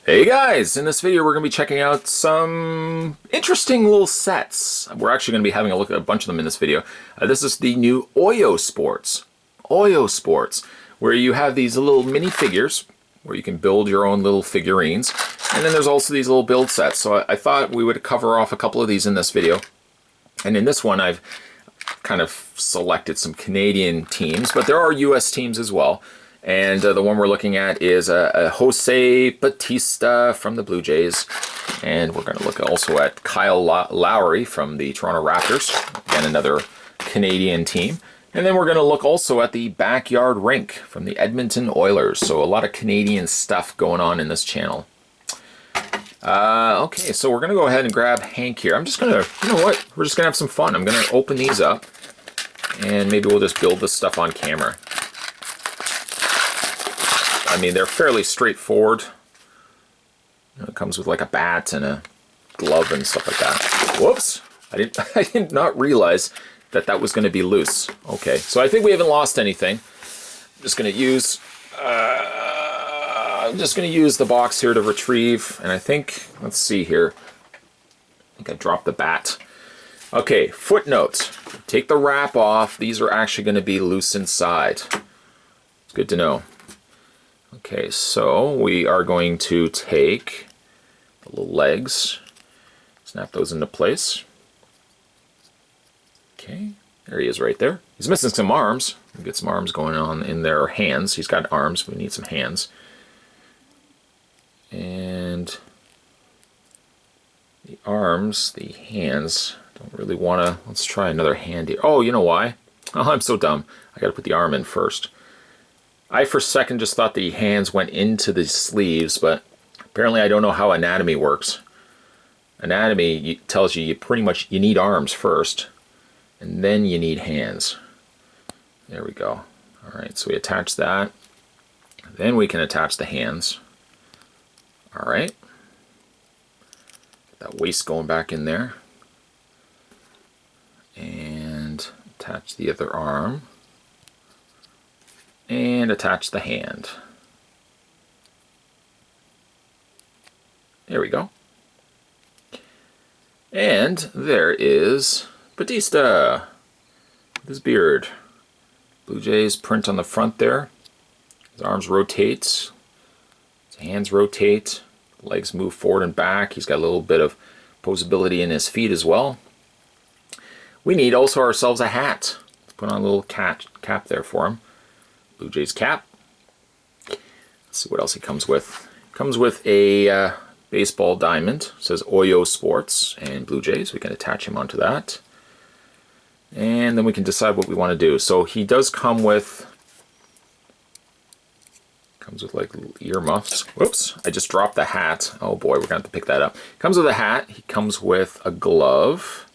Hey guys, in this video we're going to be checking out some interesting little sets. We're actually going to be having a look at a bunch of them in this video. This is the new Oyo Sports. Oyo Sports, where you have these little mini figures where you can build your own little figurines. And then there's also these little build sets. So I thought we would cover off a couple of these in this video. And in this one I've kind of selected some Canadian teams, but there are US teams as well. And the one we're looking at is a Jose Bautista from the Blue Jays. And we're going to look also at Kyle Lowry from the Toronto Raptors. Again, another Canadian team. And then we're going to look also at the Backyard Rink from the Edmonton Oilers. So a lot of Canadian stuff going on in this channel. Okay, so we're going to go ahead and grab Hank here. I'm just going to, you know what? We're just going to have some fun. I'm going to open these up. And maybe we'll just build this stuff on camera. I mean, they're fairly straightforward. It comes with like a bat and a glove and stuff like that. Whoops! I did not realize that that was going to be loose. Okay, so I think we haven't lost anything. I'm just going to use the box here to retrieve, and I think, let's see here. I think I dropped the bat. Okay, footnote. Take the wrap off. These are actually going to be loose inside. It's good to know. Okay, so we are going to take the little legs, snap those into place. Okay, there he is right there. He's missing some arms. We'll get some arms going on in there, hands. He's got arms, we need some hands. And the arms, the hands, don't really want to, let's try another hand here. Oh, you know why? Oh, I'm so dumb. I got to put the arm in first. I for a second just thought the hands went into the sleeves, but apparently I don't know how anatomy works. Anatomy tells you pretty much you need arms first, and then you need hands. There we go. All right, so we attach that. Then we can attach the hands. All right. Get that waist going back in there. And attach the other arm. And attach the hand. There we go. And there is Bautista with his beard. Blue Jays print on the front there. His arms rotate. His hands rotate. Legs move forward and back. He's got a little bit of posability in his feet as well. We need also ourselves a hat. Let's put on a little cap there for him. Blue Jays cap. Let's see what else he comes with. Comes with a baseball diamond. It says Oyo Sports and Blue Jays. We can attach him onto that. And then we can decide what we want to do. So he does come with like little earmuffs. Whoops, I just dropped the hat. Oh boy, we're going to have to pick that up. Comes with a hat. He comes with a glove,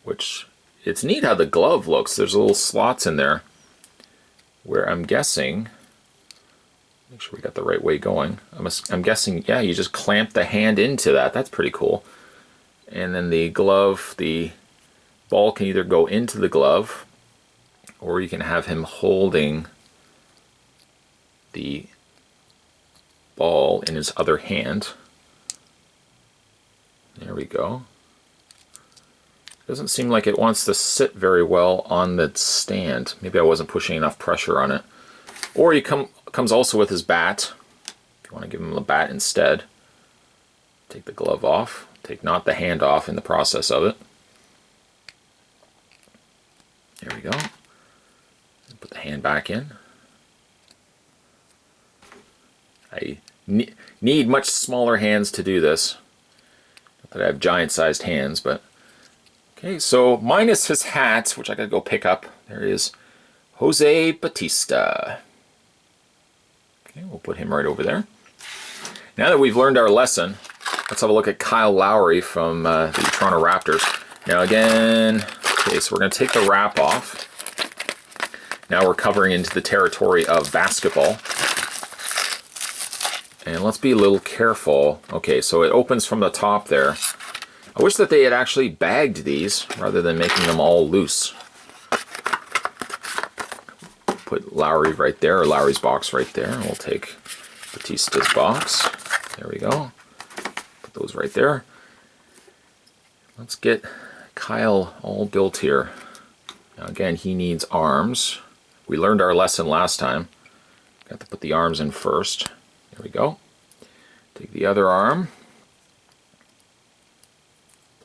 which it's neat how the glove looks. There's little slots in there. Where I'm guessing, make sure we got the right way going. I'm guessing, yeah, you just clamp the hand into that. That's pretty cool. And then the glove, the ball can either go into the glove, or you can have him holding the ball in his other hand. There we go. Doesn't seem like it wants to sit very well on the stand. Maybe I wasn't pushing enough pressure on it. Or he comes also with his bat. If you want to give him the bat instead. Take the glove off. Take not the hand off in the process of it. There we go. And put the hand back in. I need much smaller hands to do this. Not that I have giant-sized hands, but okay, so minus his hat, which I gotta go pick up, there is Jose Bautista. Okay, we'll put him right over there. Now that we've learned our lesson, let's have a look at Kyle Lowry from the Toronto Raptors. Now again, okay, so we're gonna take the wrap off. Now we're covering into the territory of basketball. And let's be a little careful. Okay, so it opens from the top there. I wish that they had actually bagged these rather than making them all loose. Put Lowry right there, or Lowry's box right there. And we'll take Bautista's box. There we go. Put those right there. Let's get Kyle all built here. Now again, he needs arms. We learned our lesson last time. Got to put the arms in first. There we go. Take the other arm.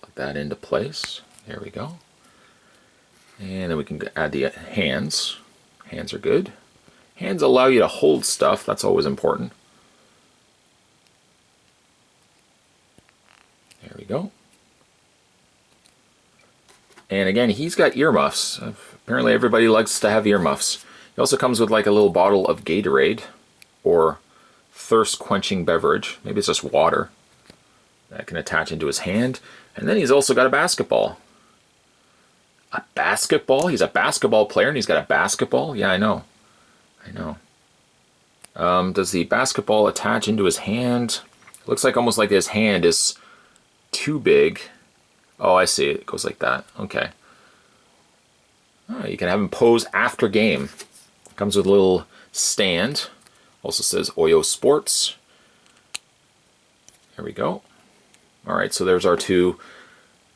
Plug that into place. There we go. And then we can add the hands. Hands are good. Hands allow you to hold stuff. That's always important. There we go. And again, he's got earmuffs. Apparently everybody likes to have earmuffs. He also comes with like a little bottle of Gatorade or thirst quenching beverage. Maybe it's just water. That can attach into his hand. And then he's also got a basketball. A basketball? He's a basketball player and he's got a basketball? Yeah, I know. I know. Does the basketball attach into his hand? It looks like almost like his hand is too big. Oh, I see. It goes like that. Okay. Oh, you can have him pose after game. Comes with a little stand. Also says Oyo Sports. There we go. All right, so there's our two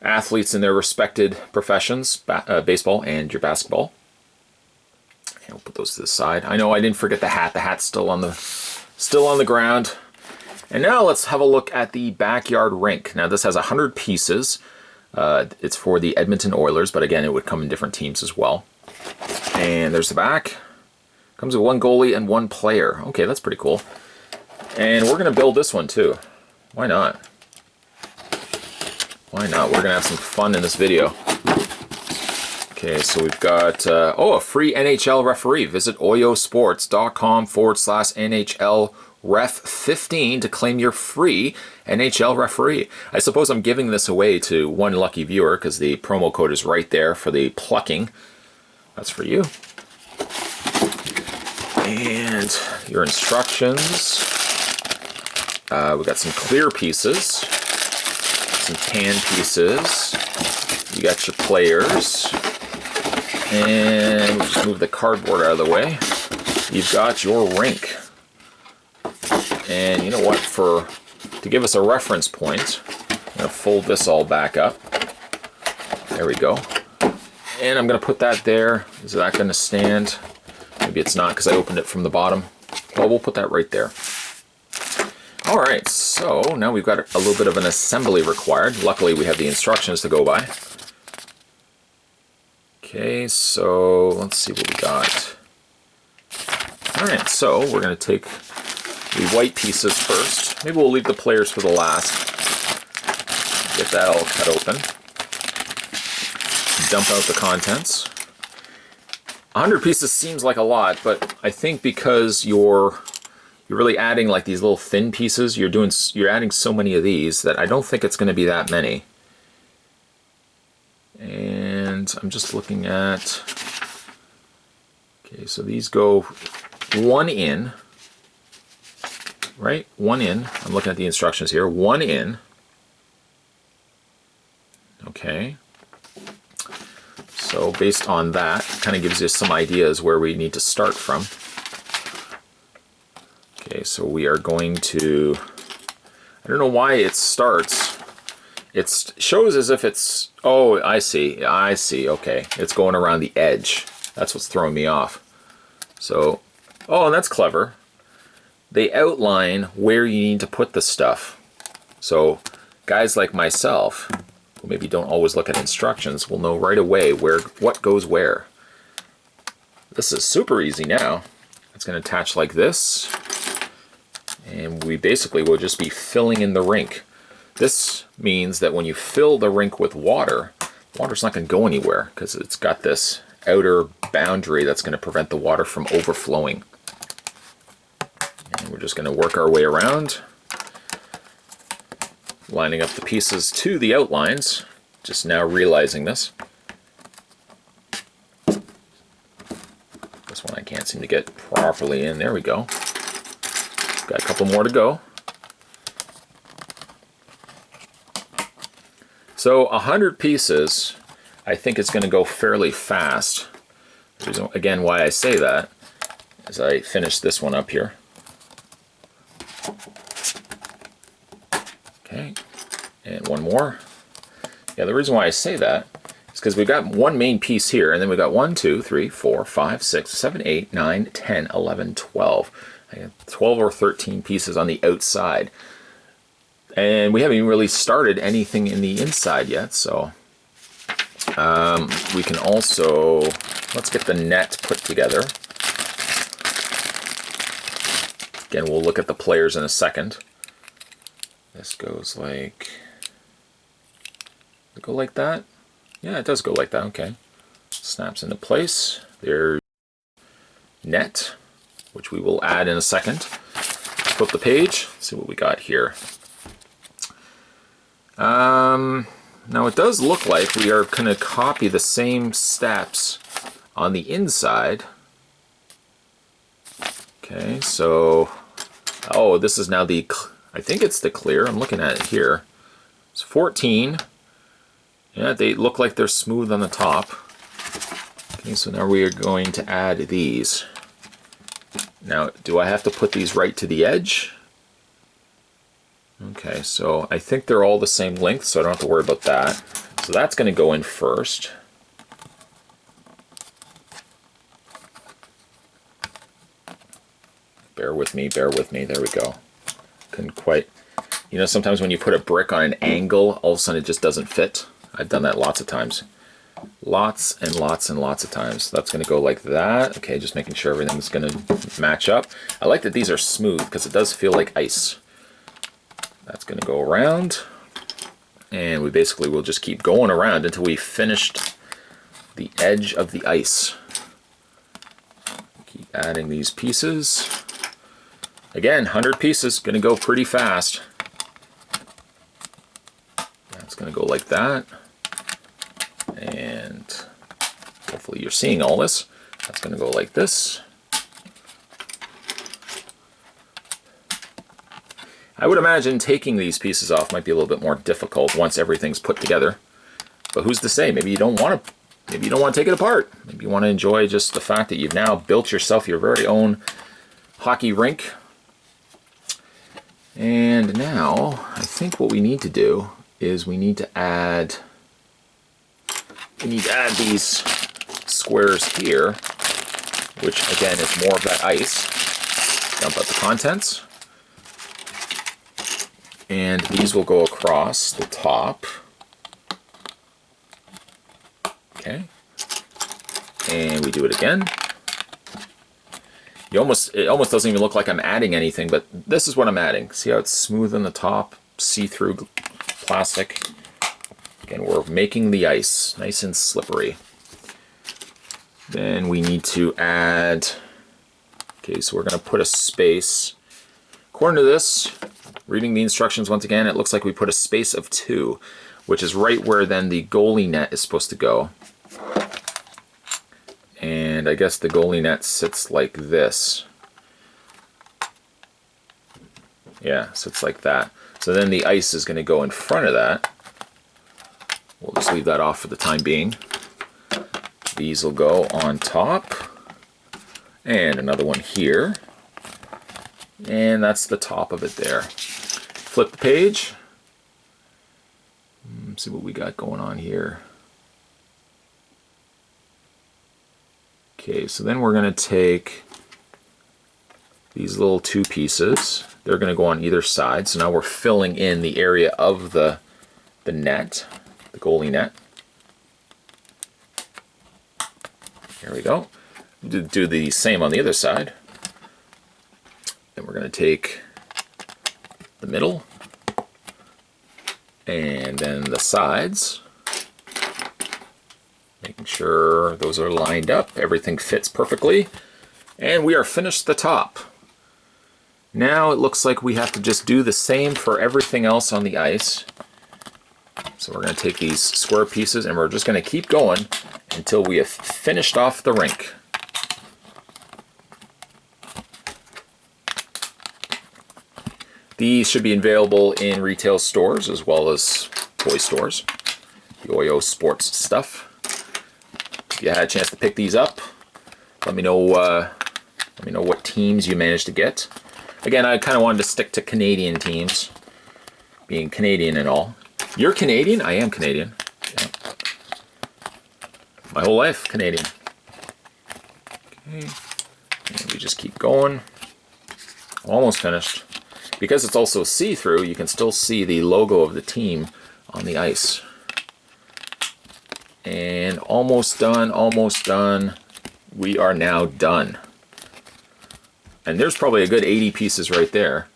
athletes in their respected professions, baseball and your basketball. And we'll put those to the side. I know I didn't forget the hat. The hat's still on the ground. And now let's have a look at the backyard rink. Now this has 100 pieces. It's for the Edmonton Oilers, but again, it would come in different teams as well. And there's the back. Comes with one goalie and one player. Okay, that's pretty cool. And we're going to build this one too. Why not? Why not? We're going to have some fun in this video. Okay, so we've got, a free NHL referee. Visit oyosports.com/NHL Ref15 to claim your free NHL referee. I suppose I'm giving this away to one lucky viewer because the promo code is right there for the plucking. That's for you. And your instructions. We got some clear pieces, some tan pieces. You got your players. And we'll just move the cardboard out of the way. You've got your rink. And you know what, to give us a reference point, I'm going to fold this all back up. There we go. And I'm going to put that there. Is that going to stand? Maybe it's not because I opened it from the bottom. Well, we'll put that right there. All right, so now we've got a little bit of an assembly required. Luckily, we have the instructions to go by. Okay, so let's see what we got. All right, so we're going to take the white pieces first. Maybe we'll leave the players for the last. Get that all cut open. Dump out the contents. 100 pieces seems like a lot, but I think because you're really adding like these little thin pieces, you're adding so many of these that I don't think it's going to be that many. And I'm just looking at, okay, so these go one in. Right? One in. I'm looking at the instructions here. One in. Okay. So based on that, kind of gives you some ideas where we need to start from. Okay, so we are going to, I don't know why it starts. It shows as if it's, oh, I see, okay. It's going around the edge. That's what's throwing me off. So, oh, and that's clever. They outline where you need to put the stuff. So guys like myself, who maybe don't always look at instructions, will know right away what goes where. This is super easy now. It's going to attach like this. And we basically will just be filling in the rink. This means that when you fill the rink with water, water's not going to go anywhere because it's got this outer boundary that's going to prevent the water from overflowing. And we're just going to work our way around, lining up the pieces to the outlines, just now realizing this. This one I can't seem to get properly in. There we go. Got a couple more to go. So 100 pieces, I think it's going to go fairly fast. The reason, again, why I say that is I finished this one up here. Okay, and one more. Yeah, the reason why I say that is because we've got one main piece here, and then we've got 1, 2, 3, 4, 5, 6, 7, 8, 9, 10, 11, 12. I got 12 or 13 pieces on the outside. And we haven't even really started anything in the inside yet, so we can also, let's get the net put together. Again, we'll look at the players in a second. This goes like, does it go like that? Yeah, it does go like that, okay. Snaps into place. There's net, which we will add in a second. Flip the page, see what we got here. Now it does look like we are going to copy the same steps on the inside. Okay, so, oh, this is now the, I think it's the clear. I'm looking at it here. It's 14. Yeah, they look like they're smooth on the top. Okay, so now we are going to add these. Now, do I have to put these right to the edge? Okay, so I think they're all the same length, so I don't have to worry about that. So that's going to go in first. Bear with me, there we go. Couldn't quite, you know, sometimes when you put a brick on an angle, all of a sudden it just doesn't fit. I've done that lots of times. Lots and lots and lots of times. So that's going to go like that. Okay, just making sure everything's going to match up. I like that these are smooth because it does feel like ice. That's going to go around, and we basically will just keep going around until we finished the edge of the ice. Keep adding these pieces. Again, 100 pieces, going to go pretty fast. That's going to go like that, and hopefully you're seeing all this. That's going to go like this. I would imagine taking these pieces off might be a little bit more difficult once everything's put together. But who's to say? Maybe you don't want to take it apart. Maybe you want to enjoy just the fact that you've now built yourself your very own hockey rink. And now I think what we need to do is we need to add these squares here, which again is more of that ice. Dump out the contents. And these will go across the top. Okay. And we do it again. It almost doesn't even look like I'm adding anything, but this is what I'm adding. See how it's smooth on the top, see-through plastic. Again, we're making the ice nice and slippery. Then we need to add, okay, so we're going to put a space. According to this, reading the instructions once again, it looks like we put a space of 2, which is right where then the goalie net is supposed to go. And I guess the goalie net sits like this. Yeah, sits like that. So then the ice is going to go in front of that. We'll just leave that off for the time being. These will go on top. And another one here. And that's the top of it there. Flip the page. See what we got going on here. Okay, so then we're going to take these little 2 pieces. They're going to go on either side. So now we're filling in the area of the net, the goalie net. There we go. Do the same on the other side. Then we're going to take the middle and then the sides, making sure those are lined up, everything fits perfectly, and we are finished the top. Now it looks like we have to just do the same for everything else on the ice. So we're going to take these square pieces and we're just going to keep going until we have finished off the rink. These should be available in retail stores as well as toy stores. The Oyo Sports stuff. If you had a chance to pick these up, let me know what teams you managed to get. Again, I kind of wanted to stick to Canadian teams being Canadian and all. You're Canadian? I am Canadian. Yeah. My whole life, Canadian. Okay. And we just keep going. Almost finished. Because it's also see-through, you can still see the logo of the team on the ice. And almost done, almost done. We are now done. And there's probably a good 80 pieces right there.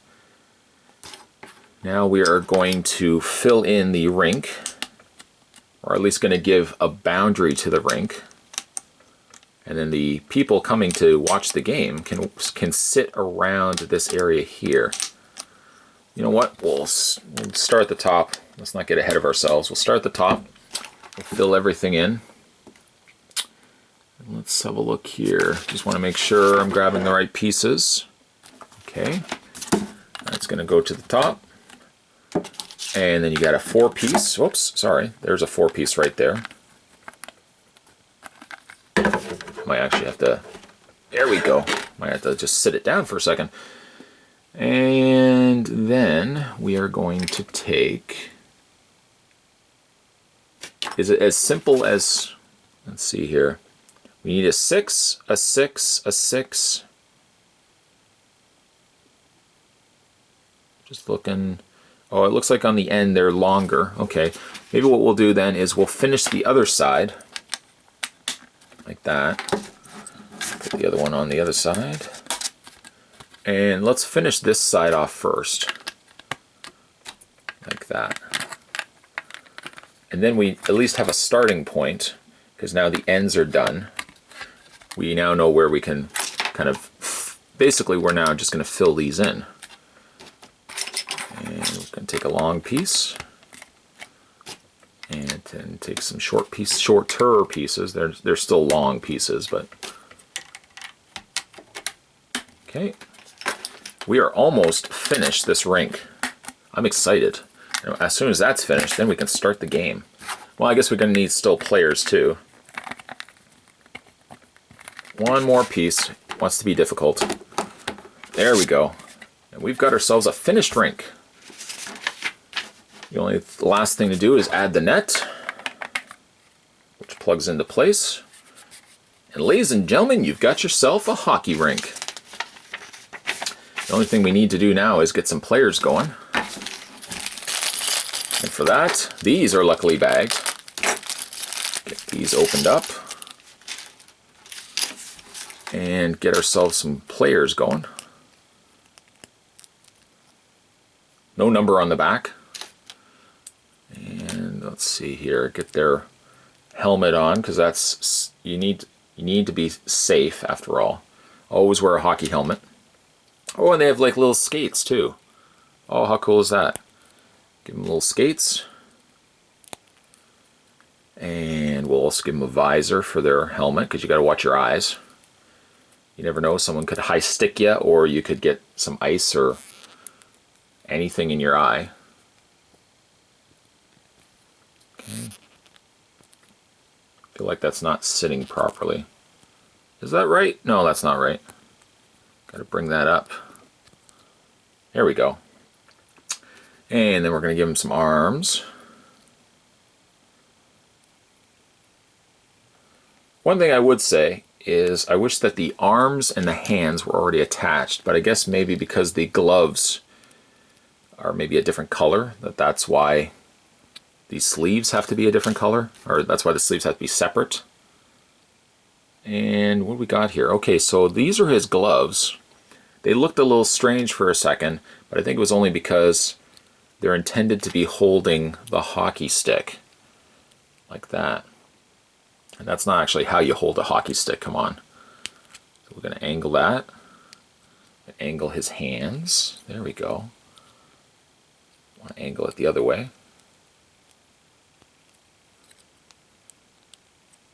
Now we are going to fill in the rink, or at least going to give a boundary to the rink. And then the people coming to watch the game can sit around this area here. You know what? We'll start at the top. Let's not get ahead of ourselves. We'll start at the top. We'll fill everything in. And let's have a look here. Just want to make sure I'm grabbing the right pieces. Okay. That's going to go to the top. And then you got a 4-piece. Whoops, sorry. There's a 4-piece right there. Might actually have to, there we go. Might have to just sit it down for a second. And then we are going to take, is it as simple as, let's see here. We need a 6, a 6, a 6. Just looking. Oh, it looks like on the end they're longer. Okay, maybe what we'll do then is we'll finish the other side like that. Put the other one on the other side. And let's finish this side off first. Like that. And then we at least have a starting point, because now the ends are done. We now know where we can kind of, basically we're now just going to fill these in. And we're going to take a long piece and then take some shorter pieces. They're still long pieces, but okay. We are almost finished this rink. I'm excited. You know, as soon as that's finished, then we can start the game. Well, I guess we're going to need still players too. One more piece. Wants to be difficult. There we go. And we've got ourselves a finished rink. The last thing to do is add the net, which plugs into place. And ladies and gentlemen, you've got yourself a hockey rink. The only thing we need to do now is get some players going. And for that, these are luckily bagged. Get these opened up. And get ourselves some players going. No number on the back. And let's see here, get their helmet on, because that's, you need to be safe after all. Always wear a hockey helmet. Oh, and they have like little skates too. Oh, how cool is that? Give them little skates. And we'll also give them a visor for their helmet, because you got to watch your eyes. You never know, someone could high stick you, or you could get some ice or anything in your eye. Okay. I feel like that's not sitting properly. Is that right? No, that's not right. Got to bring that up. There we go. And then we're going to give him some arms. One thing I would say is I wish that the arms and the hands were already attached, but I guess maybe because the gloves are maybe a different color, that's why the sleeves have to be a different color, or that's why the sleeves have to be separate. And what do we got here? Okay, so these are his gloves. They looked a little strange for a second, but I think it was only because they're intended to be holding the hockey stick like that. And that's not actually how you hold a hockey stick, come on. So we're going to angle that. Angle his hands. There we go. Want to angle it the other way.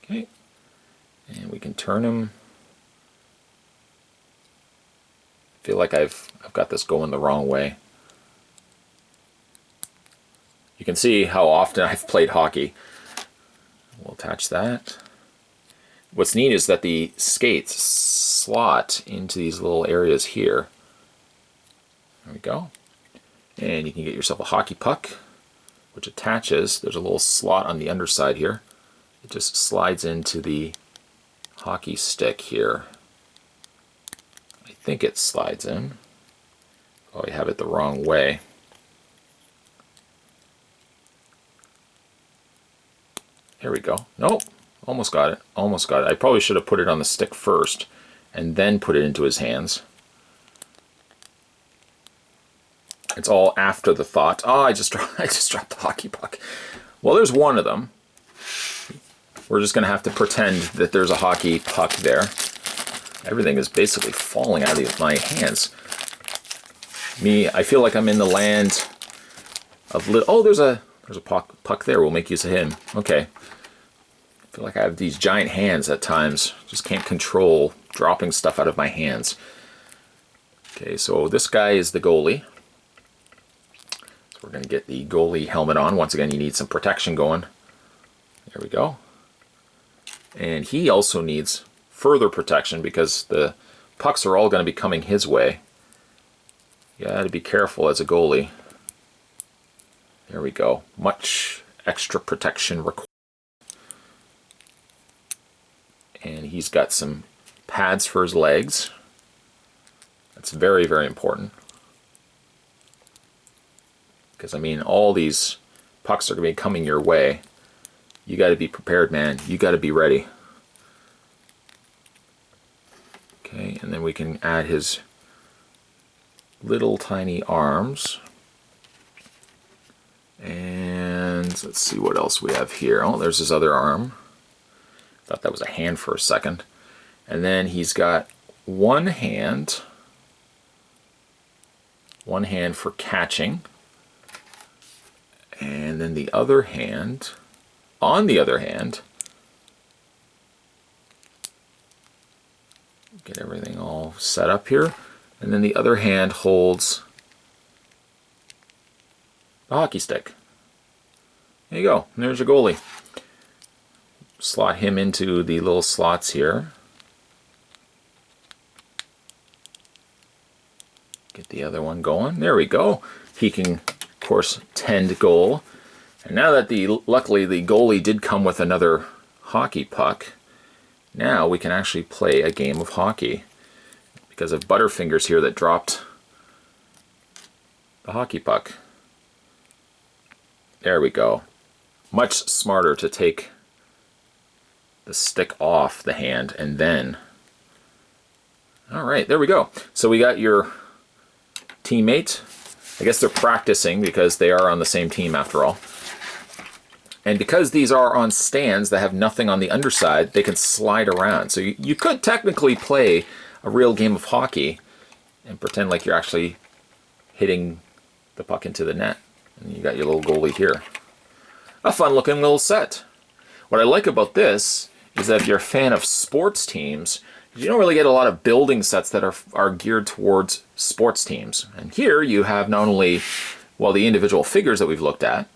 Okay. And we can turn him. I feel like I've got this going the wrong way. You can see how often I've played hockey. We'll attach that. What's neat is that the skates slot into these little areas here. There we go. And you can get yourself a hockey puck, which attaches. There's a little slot on the underside here. It just slides into the hockey stick here. I think it slides in. Oh, I have it the wrong way. There we go. Nope, almost got it. Almost got it. I probably should have put it on the stick first and then put it into his hands. It's all after the thought. Oh, I just dropped the hockey puck. Well, there's one of them. We're just going to have to pretend that there's a hockey puck there. Everything is basically falling out of my hands. I feel like I'm in the land of oh, there's a puck there. We'll make use of him. Okay. I feel like I have these giant hands at times. Just can't control dropping stuff out of my hands. Okay, so this guy is the goalie. So we're going to get the goalie helmet on. Once again, you need some protection going. There we go. And he also needs further protection because the pucks are all going to be coming his way. You got to be careful as a goalie. There we go. Much extra protection required. And he's got some pads for his legs. That's very, very important. Because, I mean, all these pucks are going to be coming your way. You got to be prepared, man. You got to be ready. Okay, and then we can add his little tiny arms. And let's see what else we have here. Oh, there's his other arm. Thought that was a hand for a second. And then he's got one hand for catching. And then the other hand, on the other hand, get everything all set up here. And then the other hand holds the hockey stick. There you go. And there's your goalie. Slot him into the little slots here. Get the other one going. There we go. He can, of course, tend goal. And now that luckily the goalie did come with another hockey puck, now we can actually play a game of hockey. Because of Butterfingers here that dropped the hockey puck. There we go. Much smarter to take the stick off the hand and then. Alright, there we go. So we got your teammate. I guess they're practicing because they are on the same team after all. And because these are on stands that have nothing on the underside, they can slide around. So you could technically play a real game of hockey and pretend like you're actually hitting the puck into the net. And you got your little goalie here. A fun looking little set. What I like about this is that if you're a fan of sports teams, you don't really get a lot of building sets that are geared towards sports teams. And here you have not only, well, the individual figures that we've looked at,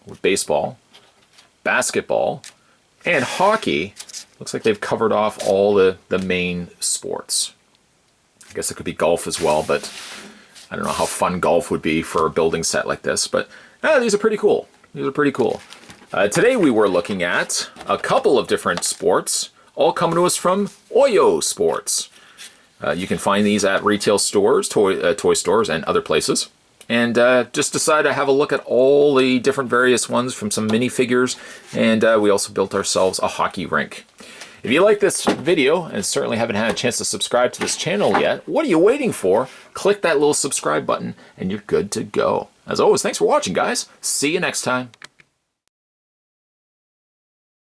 with baseball, basketball, and hockey. Looks like they've covered off all the main sports. I guess it could be golf as well, but I don't know how fun golf would be for a building set like this. But these are pretty cool. These are pretty cool. Today we were looking at a couple of different sports, all coming to us from Oyo Sports. You can find these at retail stores, toy stores, and other places. And just decided to have a look at all the different various ones from some minifigures, and we also built ourselves a hockey rink. If you like this video, and certainly haven't had a chance to subscribe to this channel yet, what are you waiting for? Click that little subscribe button, and you're good to go. As always, thanks for watching, guys. See you next time.